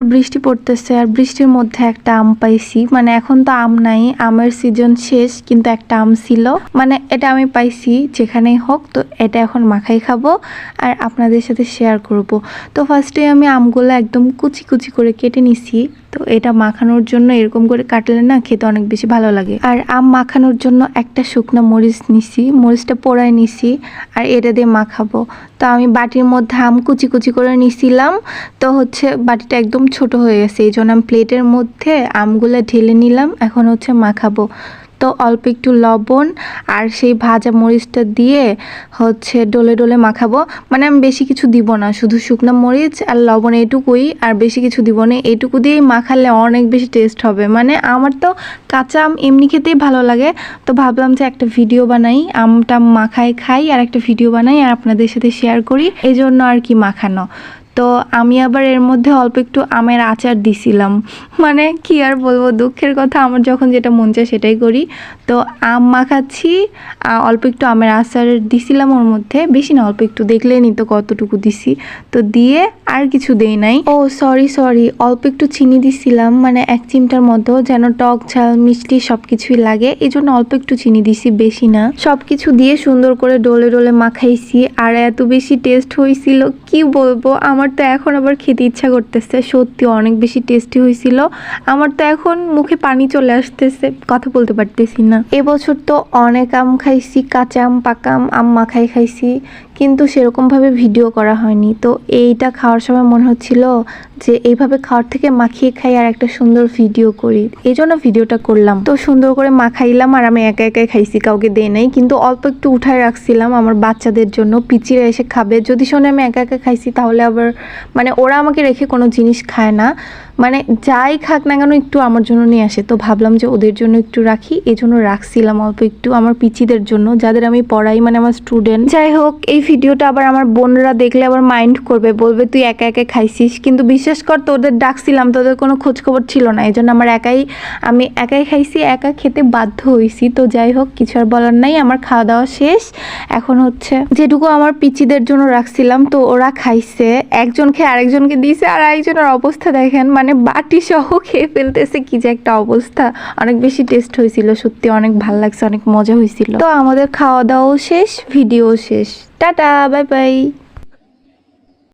বৃষ্টি পড়তেছে আর বৃষ্টির মধ্যে একটা আম পাইছি। মানে এখন তো আম নাই, আমের সিজন শেষ, কিন্তু একটা আম ছিল। মানে এটা আমি পাইছি যেখানেই হোক, তো এটা এখন মাখাই খাবো আর আপনাদের সাথে শেয়ার করব। তো ফার্স্টে আমি আমগুলো একদম কুচি কুচি করে কেটে নিছি। তো এটা মাখানোর জন্য এরকম করে কাটলে না খেতে অনেক বেশি ভালো লাগে। আর আম মাখানোর জন্য একটা শুকনো মরিচ নিছি, মরিচটা পোড়ায় নিছি আর এটা দিয়ে মাখাবো। তো আমি বাটির মধ্যে আম কুচি কুচি করে নিছিলাম, তো হচ্ছে বাটিটা একদম ছোট হয়ে গেছে, এই জন্য আমি প্লেটের মধ্যে আমগুলো ঢেলে নিলাম। এখন হচ্ছে মাখাবো। তো অল্প একটু লবণ আর সেই ভাজা মরিচটা দিয়ে হচ্ছে ডলে ডলে মাখাবো। মানে আমি বেশি কিছু দিব না, শুধু শুকনো মরিচ আর লবণ এইটুকুই, আর বেশি কিছু দিব না। এইটুকু দিয়েই মাখালে অনেক বেশি টেস্ট হবে। মানে আমার তো কাঁচা আম এমনি খেতেই ভালো লাগে, তো ভাবলাম যে একটা ভিডিও বানাই, আমটা মাখাই খাই আর একটা ভিডিও বানাই আর আপনাদের সাথে শেয়ার করি, এই জন্য আর কি মাখানো। তো আমি আবার এর মধ্যে অল্প একটু আমের আচার দিছিলাম। মানে কি আর বলবো, দুঃখের কথা, আমার যখন যেটা মন চায় সেটাই করি। তো আম মাখাচ্ছি, অল্প একটু আমের আচার দিছিলাম ওর মধ্যে, বেশি না, অল্প একটু, দেখলেনি তো কতটুকু দিছি। তো দিয়ে আর কিছু দেই নাই। ও সরি, অল্প একটু চিনি দিছিলাম, মানে 1 চিমটার মতো, যেন টক ঝাল মিষ্টি সব কিছুই লাগে, এই জন্য অল্প একটু চিনি দিছি, বেশি না। সব কিছু দিয়ে সুন্দর করে ডলে ডলে মাখাইছি আর এত বেশি টেস্ট হয়েছিল কি বলবো। আমার তো এখন আবার খেতে ইচ্ছা করতেছে, সত্যি অনেক বেশি টেস্টি হয়েছিল। আমার তো এখন মুখে পানি চলে আসতেছে, কথা বলতে পারতেছি না। এবছর তো অনেক আম খাইছি, কাঁচা আম, পাকা আম, আম মাখাই খাইছি, কিন্তু সেরকমভাবে ভিডিও করা হয়নি। তো এইটা খাওয়ার সময় মনে হচ্ছিল যে এইভাবে খাওয়ার থেকে মাখিয়ে খাই আর একটা সুন্দর ভিডিও করি, এই জন্য ভিডিওটা করলাম। তো সুন্দর করে মাখাইলাম আর আমি একা একাই খাইছি, কাউকে দেই নাই, কিন্তু অল্প একটু উঠায় রাখছিলাম আমার বাচ্চাদের জন্য, পিচিরা এসে খাবে। যদি শোনে আমি একা একা খাইছি তাহলে আবার মানে ওরা আমাকে রেখে কোনো জিনিস খায় না, মানে যাই খাক না কেন একটু আমার জন্য নিয়ে আসে। তো ভাবলাম যে ওদের জন্য একটু রাখি, এই জন্য রাখছিলাম অল্প একটু আমার পিচিদের জন্য, যাদের আমি পড়াই, মানে আমার স্টুডেন্ট। যাই হোক, এই ভিডিওটা আবার আমার বোনরা দেখলে আবার মাইন্ড করবে, বলবে তুই একা একা খাইছিস, কিন্তু বিশ্বাস কর তোদের ডাকছিলাম, তোদের কোনো খোঁজখবর ছিল না, এই জন্য আমি একাই খাইছি, একা খেতে বাধ্য হয়েছি। তো যাই হোক, কিছু আর বলার নাই, আমার খাওয়া দাওয়া শেষ। এখন হচ্ছে যেটুকু আমার পিচিদের জন্য রাখছিলাম, তো ওরা খাইছে, একজন খেয়ে আরেকজনকে দিয়েছে, আর একজনের অবস্থা দেখেন, মানে বাটি সহ খেয়ে ফেলতেছে, কি যে একটা অবস্থা। অনেক বেশি টেস্ট হয়েছিল, সত্যি অনেক ভালো লাগছে, অনেক মজা হয়েছিল। তো আমাদের খাওয়া দাওয়াও শেষ, ভিডিও শেষ, টাটা, বাই বাই।